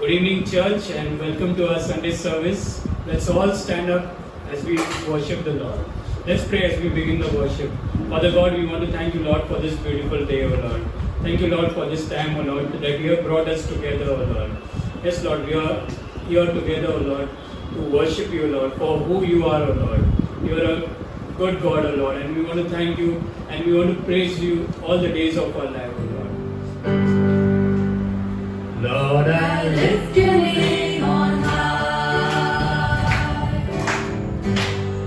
Good evening, church, and welcome to our Sunday service. Let's all stand up as we worship the Lord. Let's pray as we begin the worship. Father God, we want to thank you, Lord, for this beautiful day, O Lord. Thank you, Lord, for this time, O Lord, that you have brought us together, O Lord. Yes, Lord, we are here together, O Lord, to worship you, Lord, for who you are, O Lord. You are a good God, O Lord, and we want to thank you and we want to praise you all the days of our life, O Lord. Lord, I lift your name on high.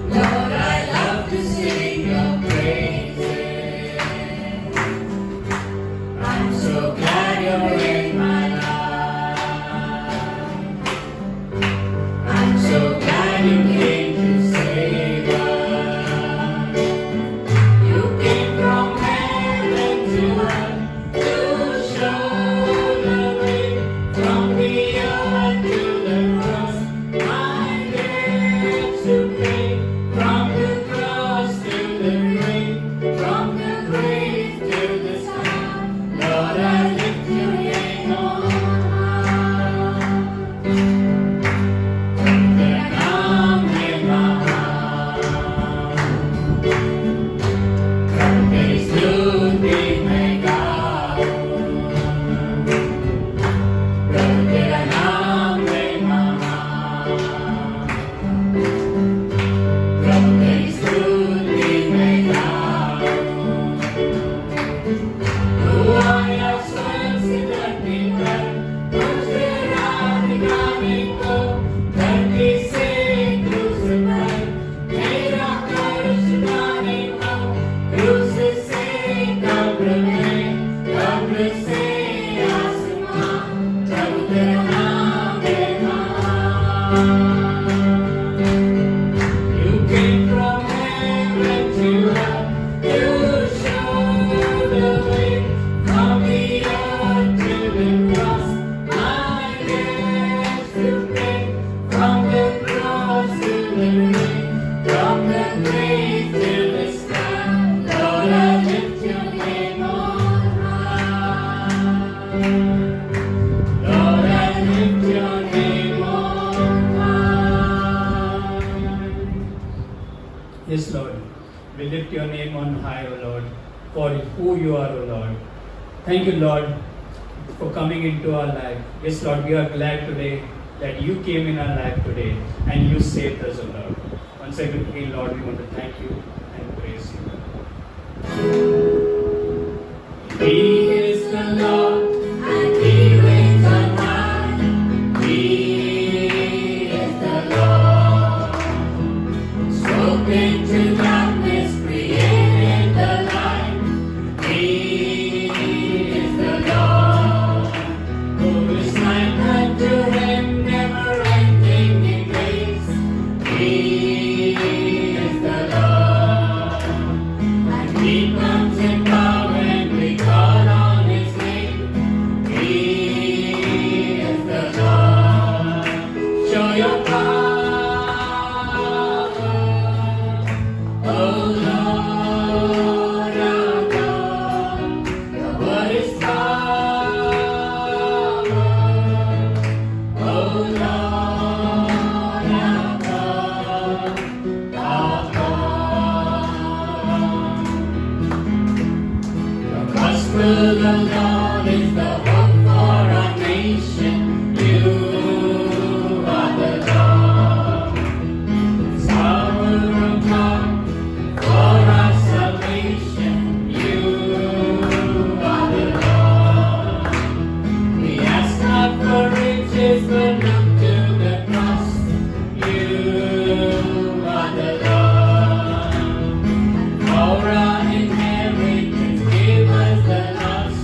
Lord, I love to sing your praises. I'm so glad you're in my life. I'm so glad you came to save us. You came from heaven to earth to show the way from the earth to the cross. My debts to pay from the cross to the grave, from the grave to the sky. Lord, I lift your name on high. Then come in my heart. There is truth in my God. There are none in my heart. There is truth in my God. You are your sons in the people, those that are the gospel, that we say crucified, made our courage to not know. Crucified, come remain, come receive us in love. Prabhu tera naam lena. You came from heaven to earth to show the way from the earth to the cross. My debts to pay from the cross to the grave, from the grave to the sky. Lord, I lift your name on high. Lord, I lift your name on high. Yes, Lord, we lift your name on high, O Lord, for who you are, O Lord. Thank you, Lord, for coming into our life. Yes, Lord, we are glad today that you came in our life today and you saved us, O Lord. Once again, Lord, we want to thank you and praise you. He is the Lord, and He reigns on high. He is the Lord, spoken to darkness, created the light. He is the Lord, who is like unto Him, never ending in grace. He is the Lord, and He comes in power when we call on His name. He is the Lord. Show your power, oh Lord our God. Your word is power, oh Lord our God, our God. The gospel of God is the hope for our nation. You are the Lord. It's power of God for our salvation. You are the Lord. We ask not for riches, but look to the cross. You are the Lord. For our inheritance, give us the lost.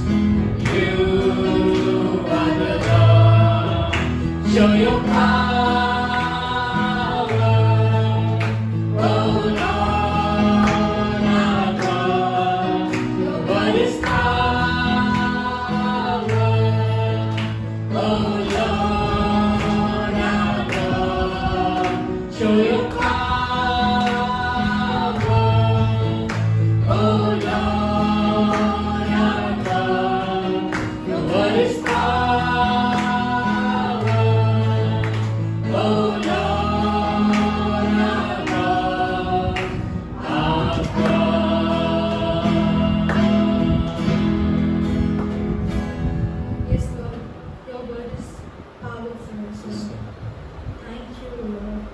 You are the Lord. Show your power, oh Lord our God. Your word is power, oh Lord our God. Show your power, oh Lord our God. Your word is power, Jesus. Thank you, Lord.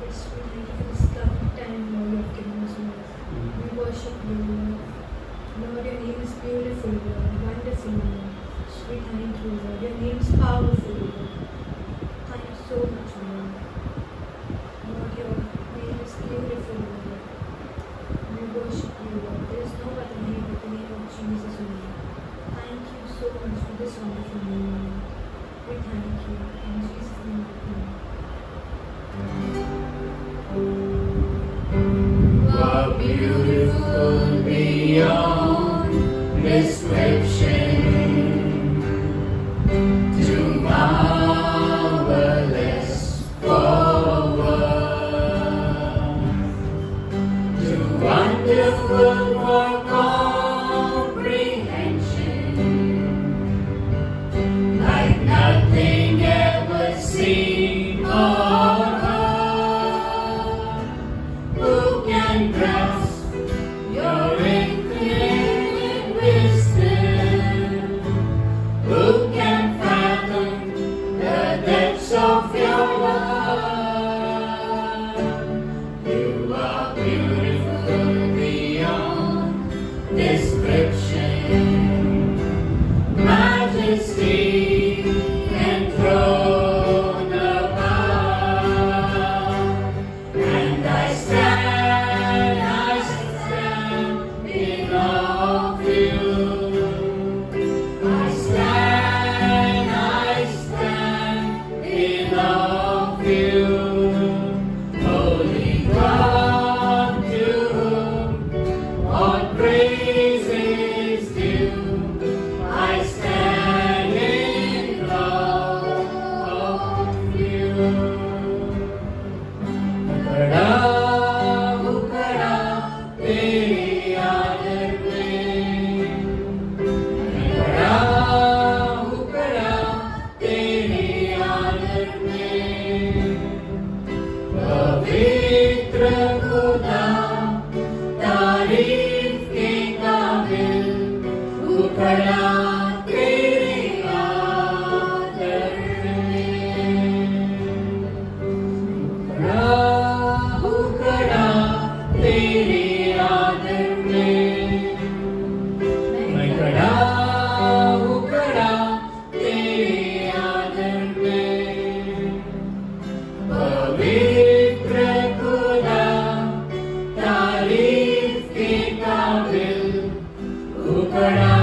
Yes, we thank you for this lovely time, Lord, you have given us, Lord. We worship you, Lord. Lord, your name is beautiful, Lord, wonderful, Lord. We thank you, Lord. Your name is powerful, Lord. Thank you so much, Lord. Lord, your name is beautiful, Lord. We worship you, Lord. There is no other name but the name of Jesus, Lord. Thank you so much for this wonderful name, Lord. We thank you. In Jesus' name we pray. You are beautiful beyond description, too marvelous for words, too wonderful for comprehension, like nothing ever seen or heard. Who can grasp your infinite wisdom? Who can fathom the depths of your love? You are beautiful beyond description, majesty enthroned above, and I stand in awe of you. I stand in awe of you. Holy God, to whom all praise is due, I stand in awe of you. खड़ा हूँ खड़ा तेरी आदर में, खड़ा हूँ खड़ा तेरी आदर में, पवित्र खुदा तारीफ के काबिल हूँ खड़ा तेरी आदर में। खड़ा तेरी आदर में, मैं खड़ा हूँ खड़ा तेरी आदर में, पवित्र खुदा तारीफ के काबिल हूँ खड़ा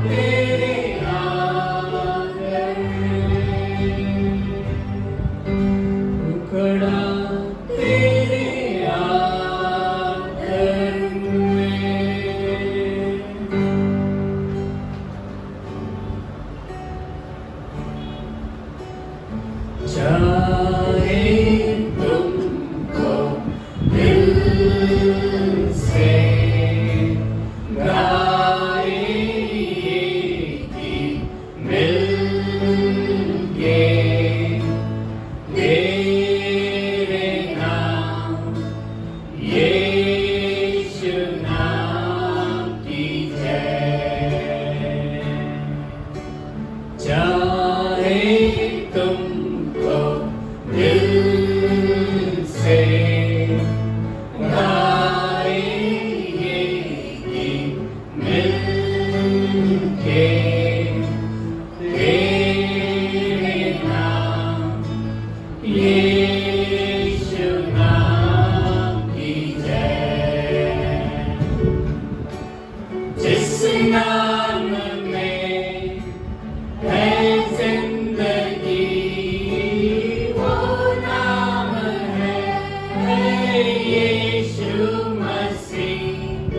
तेरी आदर में, हूँ खड़ा तेरी आदर में। चाहे तुमको दिल से गाए ये गीत मिल गए, तेरे नाम यीशु नाम की जय। चाहे तुमको दिल से गाए ये गीत मिल के, तेरे नाम यीशु नाम की जय। जिस नाम में है जिंदगी, वो नाम है यीशु मसीह।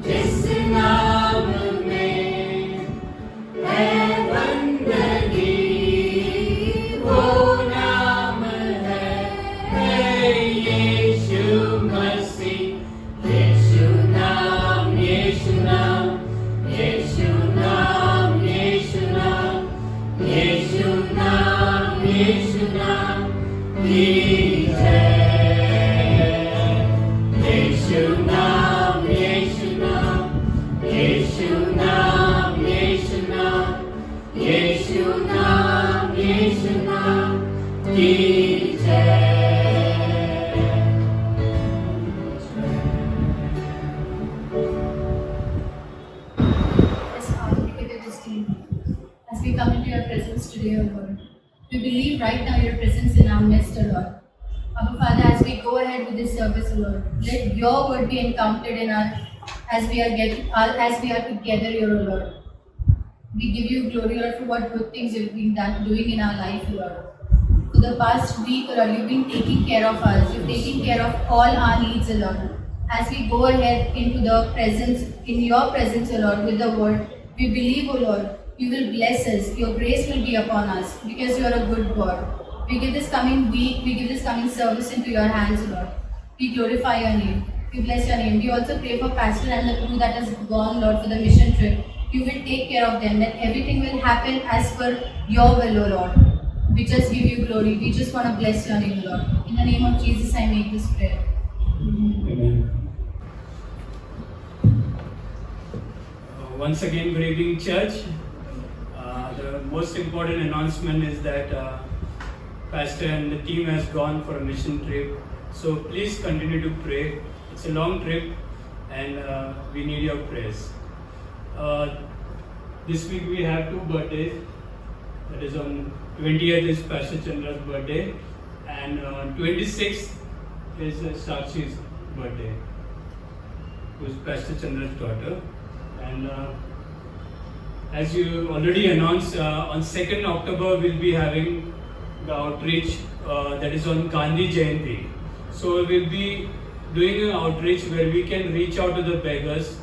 जिस नाम में है बंदगी, वो नाम है यीशु मसीह। यीशु नाम, यीशु नाम, यीशु नाम, यीशु नाम, यीशु नाम, यीशु नाम की जय। यीशु नाम, यीशु नाम, यीशु नाम, यीशु नाम, यीशु नाम, कृष्णा की जय। Let's ask this team. As we come into your presence today, O Lord, we believe right now your presence in our midst, O Lord. Our Father, as we go ahead with this service, O Lord, let your word be encountered in us as we are together here, O Lord. We give you glory, Lord, for what good things you've been doing in our life, Lord. For the past week, Lord, you've been taking care of us. You've taken care of all our needs, Lord. As we go ahead into the presence, in your presence, O Lord, with the word, we believe, O Lord, you will bless us. Your grace will be upon us because you are a good God. We give this coming week, we give this coming service into your hands, O Lord. We glorify your name. We bless your name. We also pray for Pastor and the crew that has gone, Lord, for the mission trip. You will take care of them, that everything will happen as per your will, O Lord. We just give you glory. We just want to bless your name, Lord. In the name of Jesus, I make this prayer. Amen. Once again, good evening, church. The most important announcement is that Pastor and the team has gone for a mission trip. So please continue to pray. It's a long trip and we need your prayers. This week we have two birthdays. That is on 20th is Pastor Chandra's birthday and 26th is Sakshi's birthday, who is Pastor Chandra's daughter. And as you already announced, on 2nd October we'll be having the outreach that is on Gandhi Jayanti. So we'll be doing an outreach where we can reach out to the beggars,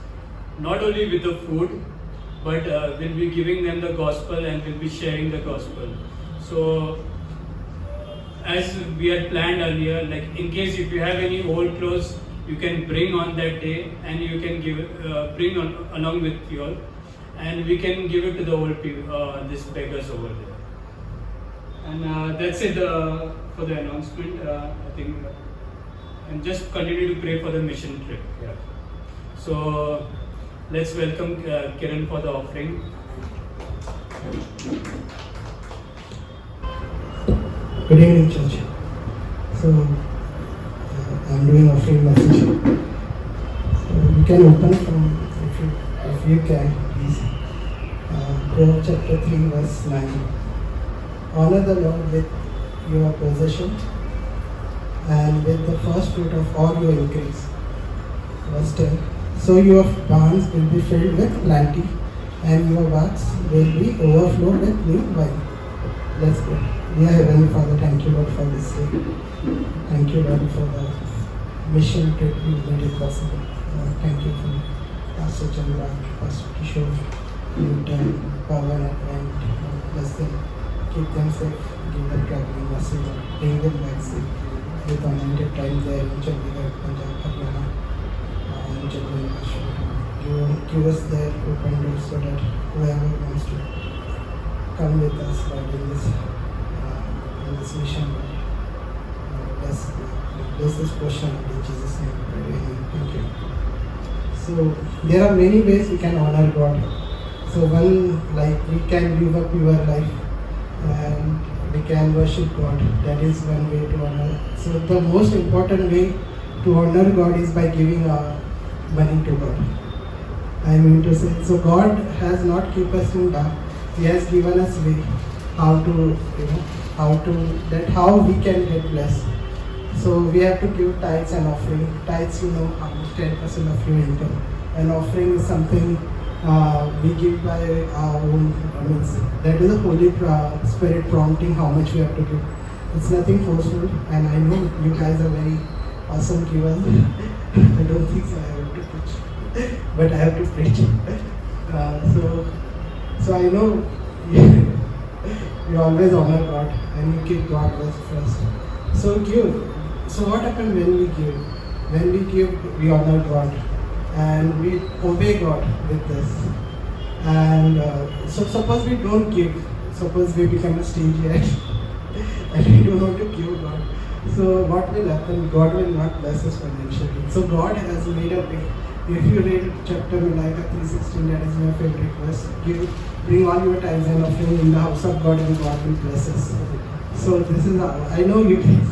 not only with the food, but we'll be giving them the gospel and we'll be sharing the gospel. So as we had planned earlier, like in case if you have any old clothes, you can bring on that day and you can bring on along with you all, and we can give it to the old people, these beggars over there. And that's it for the announcement. I think, and just continue to pray for the mission trip. Yeah. So let's welcome Kiran for the offering. Good evening, church. So I'm doing offering message. So you can open from, if you can, please. Proverbs chapter 3, verse 9. Honor the Lord with your possession and with the first fruit of all your increase. Verse 10. So your barns will be filled with plenty, and your vats will be overflowed with new wine. Let's go. Dear Heavenly Father, thank you, Lord, for this day. Thank you, Lord, for the mission trip you made it possible. Thank you for Pastor Chandra, Pastor Kishore, Newton, Pawan, and bless them. Keep them safe, give them traveling mercy, bring them back safe. With unlimited time there in Chandigarh, Punjab, Haryana, and Jammu and Kashmir. You give us there open doors so that whoever wants to come with us, Lord, in this mission, bless this portion in Jesus' name. Amen. Thank you. So there are many ways we can honor God. So one, like we can give up your life and we can worship God. That is one way to honor. So the most important way to honor God is by giving our money to God. I mean to say, so God has not kept us in dark. He has given us way how to, how we can get blessed. So we have to give tithes and offering. Tithes, how much, 10% of your income. And offering is something we give by our own means. That is a Holy Spirit prompting how much we have to give. It's nothing forceful, and I know you guys are very awesome givers. I don't think so I have to preach, but I have to preach. So I know you always honor God and you keep God first. So give. So what happens when we give? When we give, we honor God and we obey God with this. And so suppose we don't give, suppose we become a stingy and we don't want to give God. So what will happen? God will not bless us financially. So God has made a way. If you read chapter Micah 3:16, that is my favorite verse. Give bring all your tithes and offering in the house of God, and God will bless us. So this is I know you guys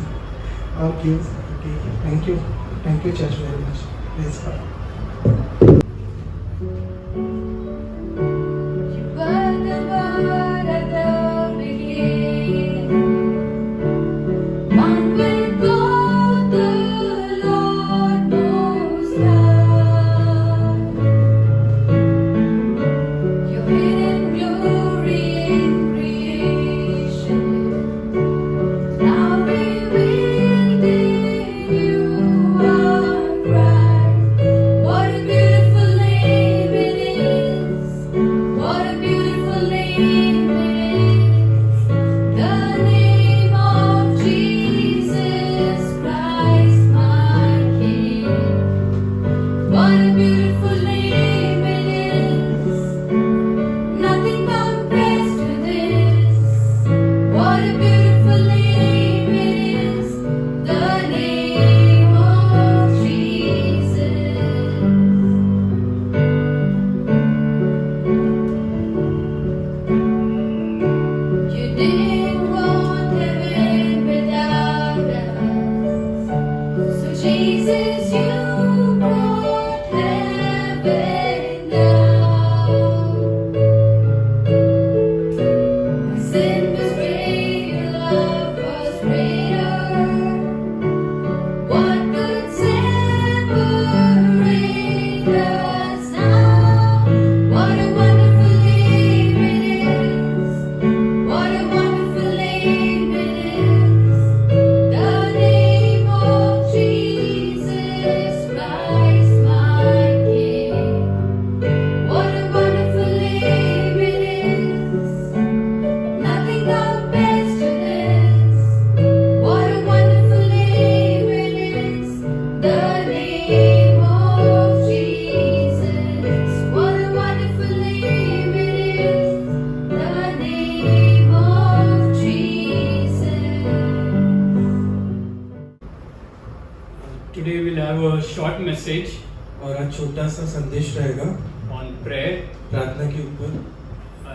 all give. Okay, thank you, church, very much. Praise God. You were the word at the beginning, one with God the Lord Most High. Your hidden glory in creation, now revealed in you are Christ. What a beautiful name it is! What a beautiful name it is! The name of Jesus Christ, my King. What a beautiful name it is! Nothing compares to this. What a beautiful name it is! The name of Jesus. You didn't want heaven without us, so Jesus, you brought heaven down. My sin was great, your love was greater. What could separate us now? What a wonderful name it is! What a wonderful name it is! The name of Jesus Christ, my King. What a wonderful name it is! Nothing compares to this. What a wonderful name it is! The name of Jesus. What a wonderful name it is! The name of Jesus. Today we'll have a short message और आज छोटा सा संदेश रहेगा on prayer, प्रार्थना के ऊपर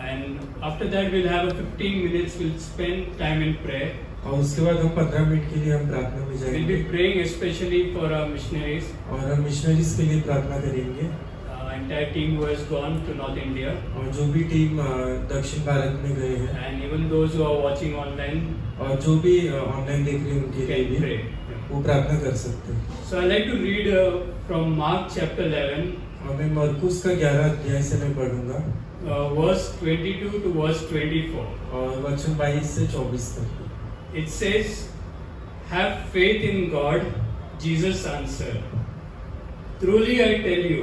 and after that we'll have a 15 minutes. We'll spend time in prayer. और उसके बाद हम 15 मिनट के लिए हम प्रार्थना में We'll जाएंगे be praying especially for our missionaries. और हम मिशनरीज के लिए प्रार्थना करेंगे Entire team who has gone to North India, और जो भी टीम दक्षिण भारत में गए हैं and even those who are watching online और जो भी ऑनलाइन देख रहे हैं उनके लिए can भी pray. वो प्रार्थना कर सकते हैं। So I'd like to read from Mark chapter 11, और मैं मरकुस का 11 अध्याय से मैं पढ़ूंगा verse 22 to verse 24. और वचन 22 से 24 तक। It says, "Have faith in God," Jesus answered. "Truly I tell you,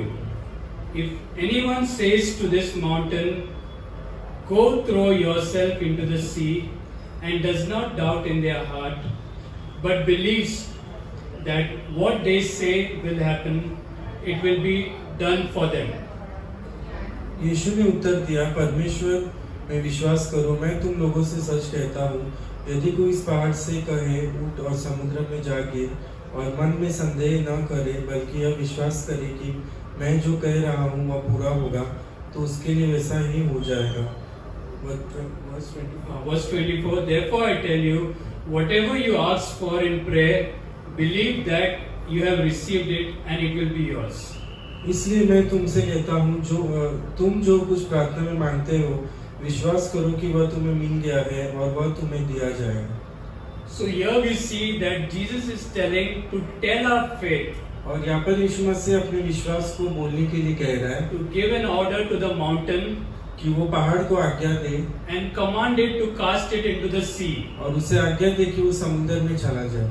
if anyone says to this mountain, 'Go throw yourself into the sea,' and does not doubt in their heart, but believes that what they say will happen, it will be done for them." यीशु ने उत्तर दिया, परमेश्वर में विश्वास करो, मैं तुम लोगों से सच कहता हूँ, यदि कोई इस पहाड़ से कहे उठ और समुद्र में जा गिर और मन में संदेह न करे बल्कि यह विश्वास करे कि मैं जो कह रहा हूँ वह पूरा होगा, तो उसके लिए वैसा ही हो जाएगा। Verse 24, "Therefore I tell you, whatever you ask for in prayer, believe that you have received it and it will be yours." इसलिए मैं तुमसे कहता हूँ, तुम जो कुछ प्रार्थना में मांगते हो विश्वास करो कि वह तुम्हें मिल गया है और वह तुम्हें दिया जाएगा। So here we see that Jesus is telling to tell our faith, और यहाँ पर यीशु मसीह अपने विश्वास को बोलने के लिए कह रहा है to give an order to the mountain कि वो पहाड़ को आज्ञा दे and command it to cast it into the sea. और उसे आज्ञा दे कि वो समुद्र में चला जाए।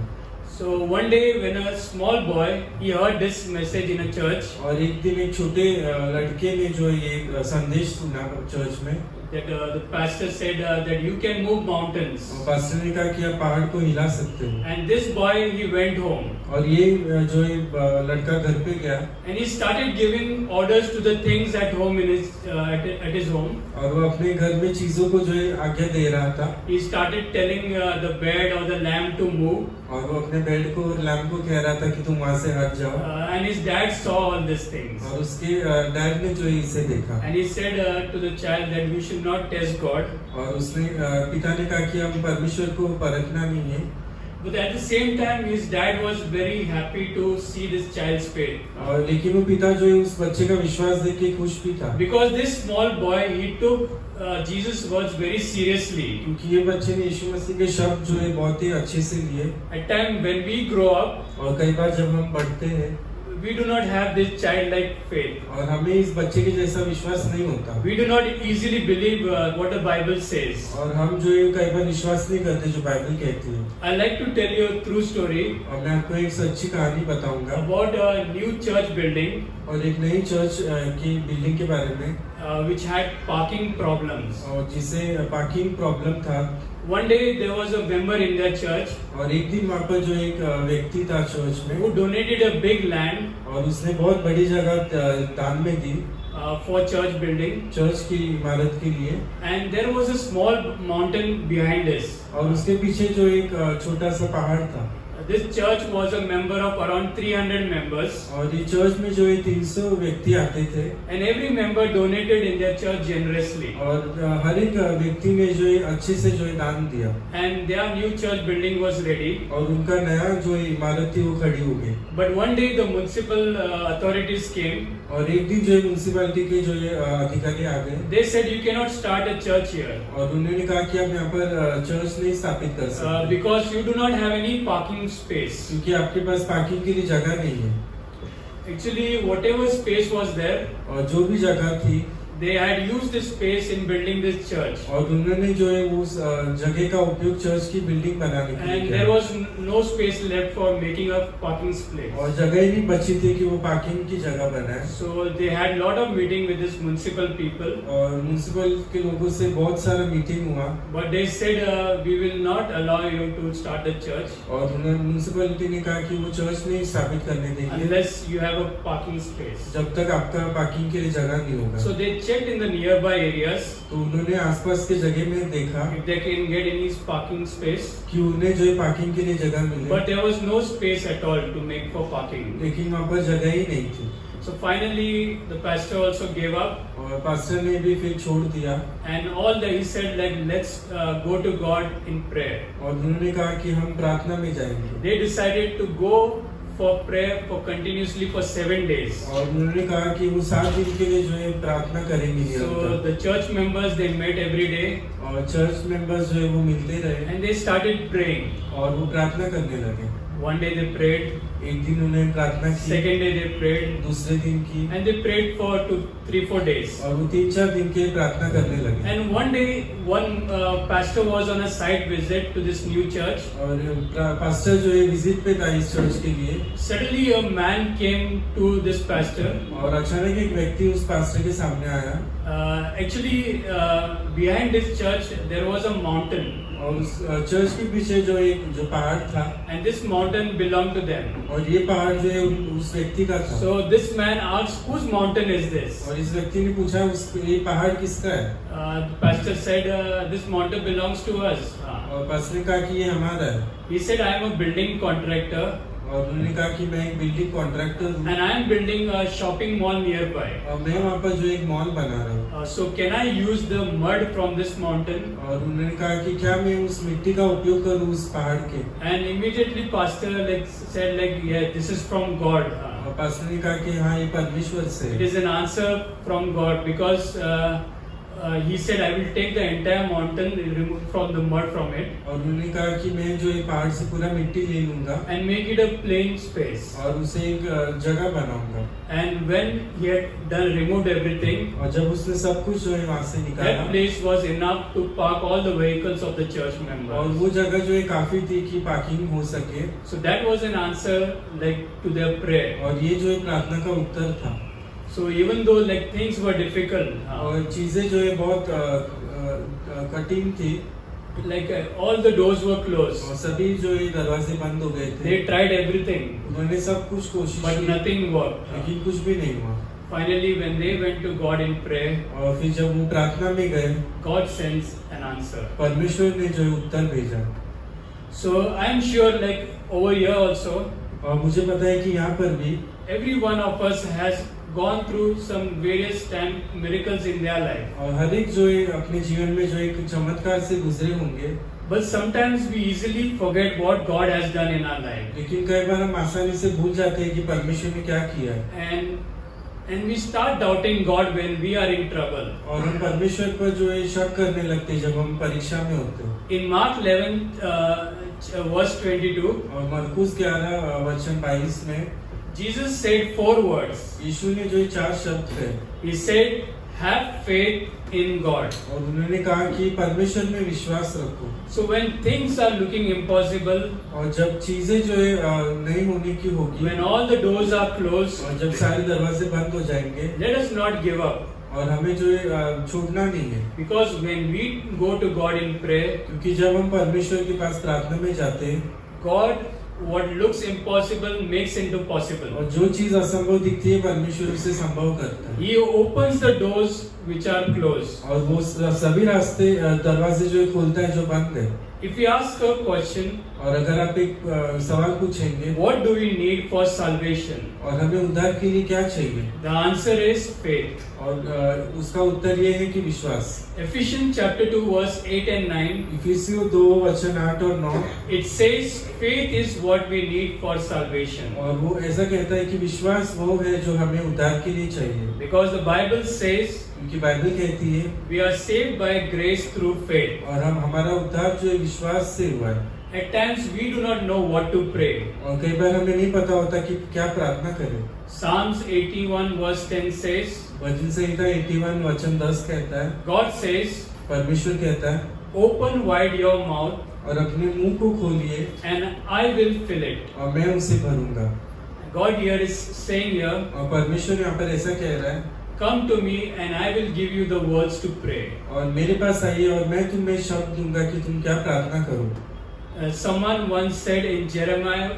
So one day when a small boy, he heard this message in a church, और एक दिन एक छोटे लड़के ने जो ये संदेश सुना चर्च में, that the pastor said that you can move mountains. और पास्टर ने कहा कि आप पहाड़ को हिला सकते हो। And this boy, he went home. और ये जो ये लड़का घर पे गया And he started giving orders to the things at home in his at his home. और वो अपने घर में चीजों को जो है आज्ञा दे रहा था He started telling the bed or the lamp to move. और वो अपने बेड को और लैम्प को कह रहा था कि तुम वहां से हट जाओ। And his dad saw all these things. और उसके डैड ने जो है इसे देखा And he said to the child that we should should not test God. और उसने पिता ने कहा कि हम परमेश्वर को परखना नहीं है। But at the same time, his dad was very happy to see this child's faith. और लेकिन वो पिता जो है उस बच्चे का विश्वास देख के खुश भी था, Because this small boy, he took Jesus' words very seriously. क्योंकि ये बच्चे ने यीशु मसीह के शब्द जो है बहुत ही अच्छे से लिए। At time when we grow up, और कई बार जब हम पढ़ते हैं we do not have this childlike faith. और हमें इस बच्चे के जैसा विश्वास नहीं होता, We do not easily believe what the Bible says. और हम जो है कई बार विश्वास नहीं करते जो बाइबल कहती है। I like to tell you a true story और मैं आपको एक सच्ची कहानी बताऊंगा about a new church building और एक नई चर्च की बिल्डिंग के बारे में, which had parking problems. और जिसे पार्किंग प्रॉब्लम था। One day there was a member in their church और एक दिन वहाँ पर जो एक व्यक्ति था चर्च में, who donated a big land और उसने बहुत बड़ी जगह दान में दी for church building, चर्च की इमारत के लिए। and there was a small mountain behind us. और उसके पीछे जो एक छोटा सा पहाड़ था। This church was a member of around 300 members, और ये चर्च में जो है 300 व्यक्ति आते थे, and every member donated in their church generously. और हर एक व्यक्ति ने जो है अच्छे से जो है दान दिया, And their new church building was ready. और उनका नया जो है इमारत थी वो खड़ी हो गई। But one day the municipal authorities came. और एक दिन जो है म्युनिसिपैलिटी के जो है अधिकारी आ गए, They said you cannot start a church here और उन्होंने कहा कि आप यहाँ पर चर्च नहीं स्थापित कर सकते, because you do not have any parking space. क्योंकि आपके पास पार्किंग के लिए जगह नहीं है। Actually, whatever space was there, और जो भी जगह थी, they had used this space in building this church. और उन्होंने जो है उस जगह का उपयोग चर्च की बिल्डिंग बनाने के लिए And किया। there was no space left for making a parking space. और जगह ही नहीं बची थी कि वो पार्किंग की जगह बनाए। So they had lot of meeting with this municipal people, और म्युनिसिपल के लोगों से बहुत सारा मीटिंग हुआ, but they said we will not allow you to start the church और उन्होंने म्युनिसिपैलिटी ने कहा कि वो चर्च नहीं स्थापित करने देंगे unless you have a parking space. जब तक आपका पार्किंग के लिए जगह नहीं होगा। So they checked in the nearby areas तो उन्होंने आसपास के जगह में देखा if they can get any parking space, कि उन्हें जो है पार्किंग के लिए जगह मिले, but there was no space at all to make for parking. लेकिन वहाँ पर जगह ही नहीं थी। So finally the pastor also gave up, और पास्टर ने भी फिर छोड़ दिया, and he said like let's go to God in prayer. और उन्होंने कहा कि हम प्रार्थना में जाएंगे। They decided to go for prayer for continuously for 7 days. और उन्होंने कहा कि वो 7 दिन के लिए जो है प्रार्थना करेंगे So निरंतर। the church members they met every day और चर्च मेंबर्स जो है वो मिलते रहे, and they started praying. और वो प्रार्थना करने लगे। One day they prayed, एक दिन उन्होंने प्रार्थना की, second day they prayed, दूसरे दिन की, and they prayed for 3-4 days. और वो 3-4 दिन के प्रार्थना करने लगे। And one day one pastor was on a site visit to this new church. और पास्टर जो है विजिट पे था इस चर्च के लिए, Suddenly a man came to this pastor. और अचानक एक व्यक्ति उस पास्टर के सामने आया, Actually, behind this church there was a mountain, और उस चर्च के पीछे जो पहाड़ था, and this mountain belonged to them. और ये पहाड़ जो है उस व्यक्ति का था। So this man asked, "Whose mountain is this?" और इस व्यक्ति ने पूछा ये पहाड़ किसका है? The pastor said, "This mountain belongs to us." और पास्टर ने कहा कि ये हमारा है। He said, "I am a building contractor, और उन्होंने कहा कि मैं एक बिल्डिंग कॉन्ट्रैक्टर हूँ, and I am building a shopping mall nearby. और मैं वहाँ पर जो एक मॉल बना रहा हूँ। So can I use the mud from this mountain?" और उन्होंने कहा कि क्या मैं उस मिट्टी का उपयोग करूँ उस पहाड़ के? And immediately pastor said yeah, this is from God. और पास्टर ने कहा कि हाँ ये परमेश्वर से It है। is an answer from God because he said, "I will take the entire mountain, remove from the mud from it, और उन्होंने कहा कि मैं जो ये पहाड़ से पूरा मिट्टी ले लूंगा and make it a plain space." और उसे एक जगह बनाऊंगा। And when he had removed everything, और जब उसने सब कुछ जो है वहाँ से that निकाला, place was enough to park all the vehicles of the church और members. वो जगह जो है काफी थी कि पार्किंग हो सके, So that was an answer like to their prayer. और ये जो है प्रार्थना का उत्तर था। So even though like things were difficult, और चीजें जो है बहुत कठिन थी, like all the doors were closed, और सभी जो है दरवाजे बंद हो गए थे, they tried everything, उन्होंने सब कुछ कोशिश but की, nothing worked. लेकिन कुछ भी नहीं हुआ। Finally, when they went to God in prayer, और फिर जब वो प्रार्थना में गए, God sends an answer. परमेश्वर ने जो है उत्तर भेजा। So I am sure like over here also, और मुझे पता है कि यहाँ पर भी every one of us has gone through some various time miracles in their life. और हर एक जो है अपने जीवन में जो एक चमत्कार से गुजरे होंगे, But sometimes we easily forget what God has done in our life. लेकिन कई बार हम आसानी से भूल जाते हैं कि परमेश्वर ने क्या किया है, And we start doubting God when we are in trouble. और हम परमेश्वर पर जो है शक करने लगते हैं जब हम परीक्षा में होते हैं। In Mark 11, verse 22, और मरकुस 11 वचन 22 में Jesus said 4 words. यीशु ने जो ये 4 शब्द थे, He said, "Have faith in God." और उन्होंने कहा कि परमेश्वर में विश्वास रखो। So when things are looking impossible, और जब चीजें जो है नहीं होने की होगी, when all the doors are closed, और जब सारे दरवाजे बंद हो जाएंगे, let us not give up. और हमें जो है छोड़ना नहीं है, Because when we go to God in prayer, क्योंकि जब हम परमेश्वर के पास प्रार्थना में जाते हैं, God, what looks impossible makes into possible. और जो चीज असंभव दिखती है परमेश्वर उसे संभव करता है, He opens the doors which are closed. और वो सभी रास्ते दरवाजे जो है खोलता है जो बंद है। If we ask a question, और अगर आप एक सवाल पूछेंगे, what do we need for salvation? और हमें उद्धार के लिए क्या चाहिए, The answer is faith. और उसका उत्तर ये है कि विश्वास। Ephesians chapter 2 verse 8 and 9, इफिसियों 2 वचन 8 और 9, it says faith is what we need for salvation. और वो ऐसा कहता है कि विश्वास वो है जो हमें उद्धार के लिए चाहिए, Because the Bible says क्योंकि बाइबल कहती है we are saved by grace through faith. और हमारा उद्धार जो है विश्वास से हुआ है। At times we do not know what to pray. और कई बार हमें नहीं पता होता कि क्या प्रार्थना करें। Psalms 81 verse 10 says, भजन संहिता 81 वचन 10 कहता है, God says, परमेश्वर कहता है, open wide your mouth और अपने मुंह को खोलिए and I will fill it. और मैं उसे भरूंगा। God here is saying here, और परमेश्वर यहाँ पर ऐसा कह रहा है, come to me and I will give you the words to pray. और मेरे पास आइए और मैं तुम्हें शब्द दूंगा कि तुम क्या प्रार्थना करो। Someone once said in Jeremiah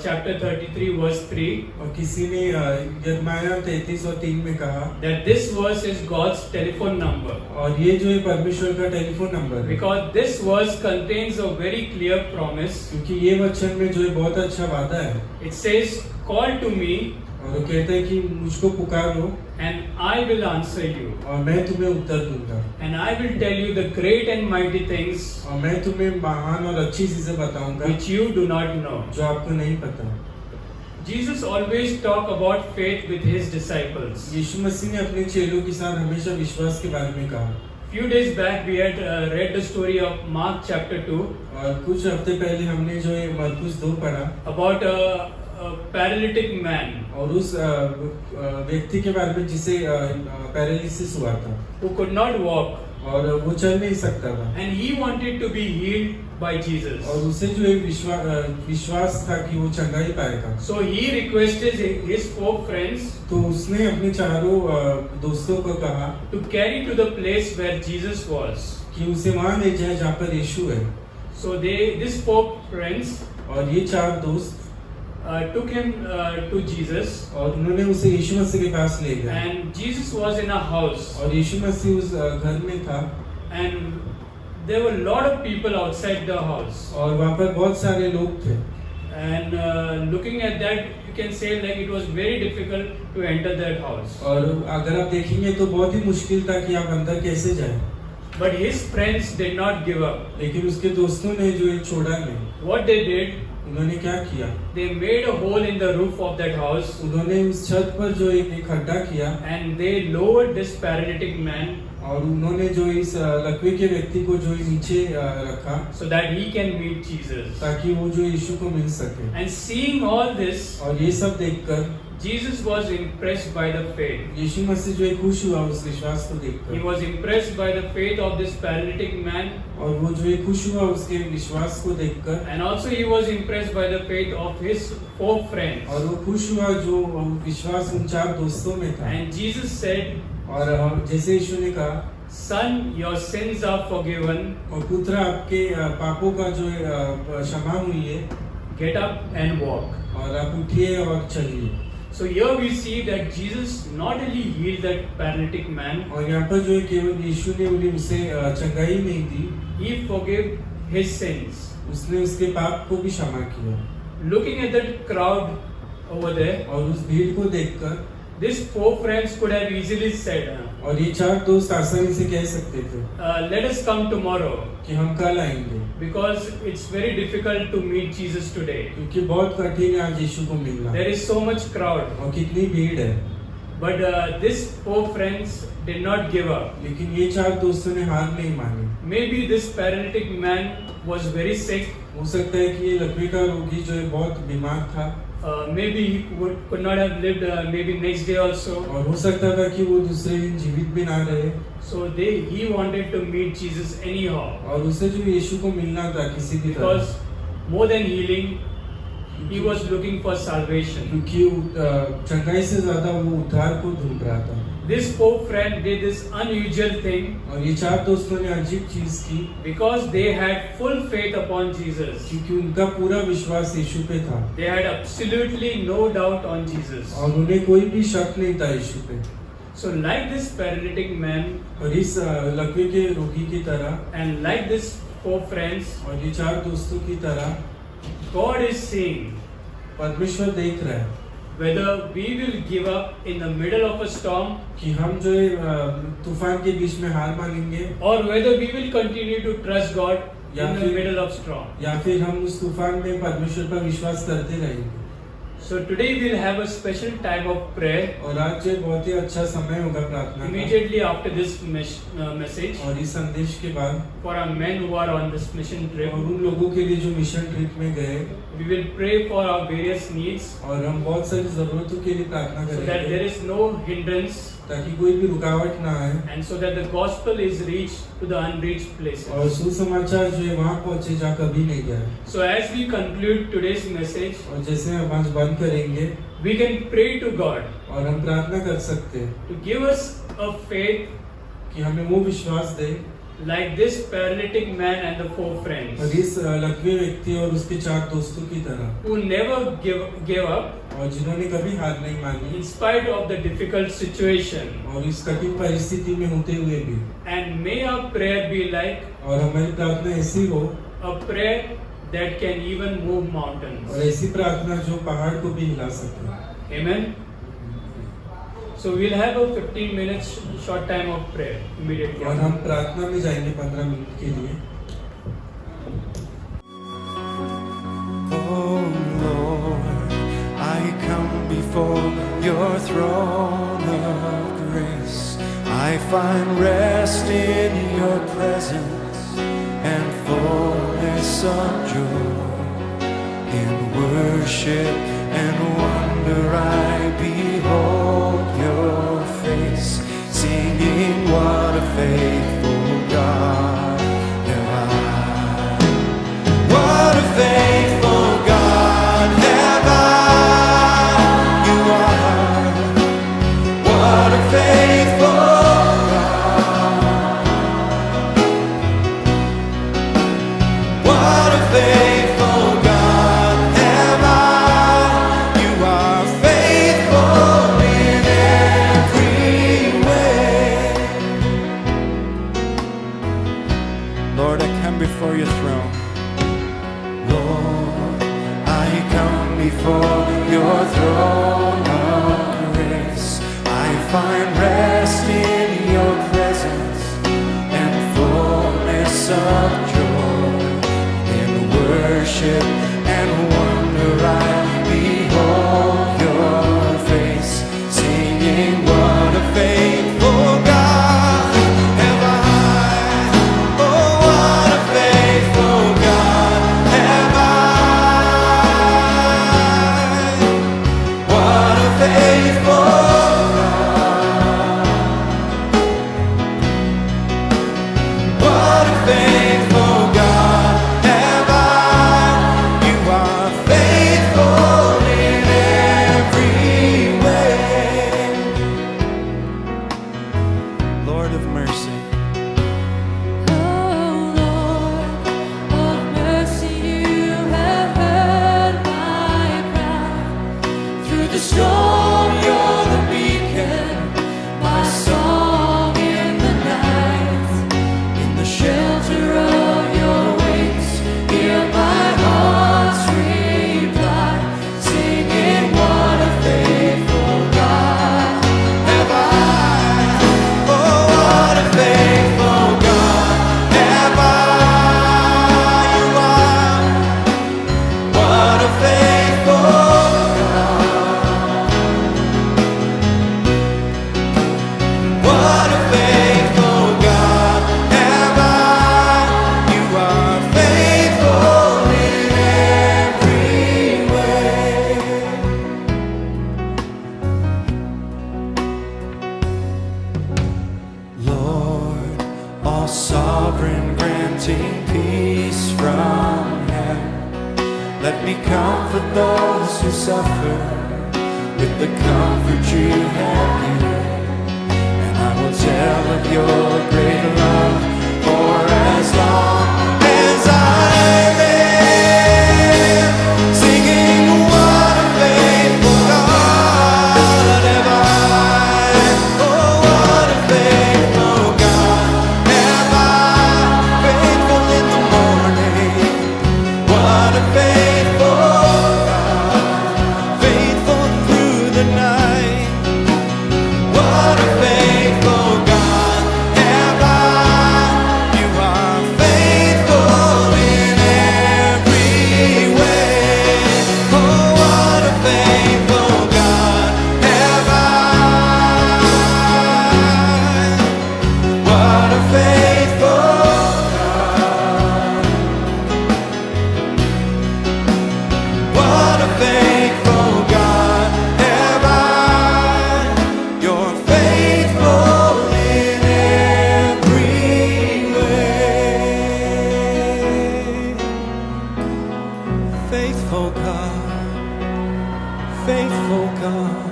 chapter 33 verse 3 और किसी ने यिर्मयाह 33 और 3 में कहा that this verse is God's telephone number. और ये जो है परमेश्वर का टेलीफोन नंबर है, Because this verse contains a very clear promise. क्योंकि ये वचन में जो है बहुत अच्छा वादा है। It says, call to me और वो कहता है कि मुझको पुकारो and I will answer you. और मैं तुम्हें उत्तर दूंगा, And I will tell you the great and mighty things और मैं तुम्हें महान और अच्छी चीजें बताऊंगा which you do not know. जो आपको नहीं पता। Jesus always talk about faith with his disciples. यीशु मसीह ने अपने चेलों के साथ हमेशा विश्वास के बारे में कहा। Few days back we had read the story of Mark chapter 2 और कुछ हफ्ते पहले हमने जो है मरकुस 2 पढ़ा about a paralytic man और उस व्यक्ति के बारे में जिसे पैरालिसिस हुआ था, who could not walk और वो चल नहीं सकता था, and he wanted to be healed by Jesus. और उसे जो है विश्वास था कि वो चंगाई पाएगा। So he requested his 4 friends तो उसने अपने चारों दोस्तों को कहा to carry to the place where Jesus was. कि उसे वहां ले जाए जहाँ पर यीशु है। So these 4 friends और ये 4 दोस्त took him to Jesus, और उन्होंने उसे यीशु मसीह के पास ले गए, and Jesus was in a house, और यीशु मसीह उस घर में था, and there were a lot of people outside the house. और वहाँ पर बहुत सारे लोग थे, And looking at that, you can say like it was very difficult to enter that house. और अगर आप देखेंगे तो बहुत ही मुश्किल था कि आप अंदर कैसे जाएं। But his friends did not give up. लेकिन उसके दोस्तों ने जो है छोड़ा नहीं। What they did, उन्होंने क्या किया, they made a hole in the roof of that house, उन्होंने उस छत पर जो एक खड्डा किया, and they lowered this paralytic man और उन्होंने जो इस लकवे के व्यक्ति को जो नीचे रखा so that he can meet Jesus. ताकि वो जो यीशु को मिल सके। And seeing all this, और ये सब देखकर Jesus was impressed by the faith. यीशु मसीह जो है खुश हुआ उस विश्वास को He देखकर, was impressed by the faith of this paralytic man, और वो जो है खुश हुआ उसके विश्वास को देखकर, and also he was impressed by the faith of his 4 friends. और वो खुश हुआ जो विश्वास उन 4 दोस्तों में था। And Jesus said, और जैसे यीशु ने कहा, "Son, your sins are forgiven. और पुत्र आपके पापों का जो है क्षमा हुई है, Get up and walk." और आप उठिए और चलिए। So here we see that Jesus not only healed that paralytic man, और यहाँ पर जो है केवल यीशु ने उन्हें उसे चंगाई नहीं दी, he forgave his sins. उसने उसके पाप को भी क्षमा किया। Looking at that crowd over there, और उस भीड़ को देखकर These four friends could have easily said, और ये चार दोस्त आसानी से कह सकते थे let us come tomorrow कि हम कल आएंगे, because it's very difficult to meet Jesus today. क्योंकि बहुत कठिन है आज यीशु को मिलना There is so much crowd. और कितनी भीड़ है। But these four friends did not give up. लेकिन ये चार दोस्तों ने हार नहीं मानी। Maybe this paralytic man was very sick. हो सकता है कि ये लकवे का रोगी जो है बहुत बीमार था, Maybe he could not have lived maybe next day also. और हो सकता था कि वो दूसरे दिन जीवित भी ना रहे, So he wanted to meet Jesus anyhow. और उसे जो यीशु को मिलना था किसी भी Because तरह, more than healing, he was looking for salvation. क्योंकि चंगाई से ज्यादा वो उद्धार को ढूंढ रहा था। This four friend did this unusual thing और ये चार दोस्तों ने अजीब चीज की, because they had full faith upon Jesus. क्योंकि उनका पूरा विश्वास यीशु पे था They had absolutely no doubt on Jesus. और उन्हें कोई भी शक नहीं था यीशु पे। So like this paralytic man और इस लकवे के रोगी की तरह and like this four friends, और ये चार दोस्तों की तरह God is saying परमेश्वर देख रहा है whether we will give up in the middle of a storm कि हम जो है तूफान के बीच में हार मानेंगे, or whether we will continue to trust God या in the फिर- middle of storm. या फिर हम उस तूफान में परमेश्वर पर विश्वास करते रहेंगे। So today we'll have a special time of prayer और आज जो बहुत ही अच्छा समय होगा प्रार्थना का। immediately after this message और इस संदेश के बाद for our men who are on this mission trip. और उन लोगों के लिए जो मिशन ट्रिप में गए, We will pray for our various needs और हम बहुत सारी जरूरतों के लिए प्रार्थना so that there करेंगे is no hindrance ताकि कोई भी रुकावट ना आए and so that the gospel is reached to the unreached places. और सुसमाचार जो है वहाँ पहुँचे जहाँ कभी नहीं गया। So as we conclude today's message, और जैसे हम आज बंद करेंगे we can pray to God और हम प्रार्थना कर सकते हैं to give us a faith कि हमें वो विश्वास दे like this paralytic man and the four friends और इस लकवे व्यक्ति और उसके चार दोस्तों की तरह, who never gave up और जिन्होंने कभी हार नहीं मानी in spite of the difficult situation. और इस कठिन परिस्थिति में होते हुए भी। And may our prayer be like और हमारी प्रार्थना ऐसी हो a prayer that can even move mountains. और ऐसी प्रार्थना जो पहाड़ को भी हिला सके। Amen. So we'll have a 15 minutes short time of prayer immediately. और हम प्रार्थना में जाएंगे 15 मिनट के लिए। Oh Lord, I come before your throne of grace. I find rest in your presence and fullness of joy. In worship and wonder I behold your face, singing what a faithful God have I. What a faithful God have I. You are. What a faithful God. What a faithful God have I. You are faithful in every way. Lord, I come before your throne. Lord, I come before your throne of grace. I find rest in your presence and fullness of joy. In worship and wonder I behold your face, singing what a faithful God have I. Oh, what a faithful God have I. What a faithful God. What a faithful God have I. You are faithful Let me comfort those who suffer with the comfort you have given. And I will tell of your great love for as long as I live, singing what a faithful God have I. Oh, what a faithful God have I. Faithful in the morning, what a faithful God, faithful through the night. What a faithful God have I. You are faithful in every way. Oh, what a faithful God have I. What a faithful God. What a faithful God have I. You're faithful in every way. Faithful God, faithful God.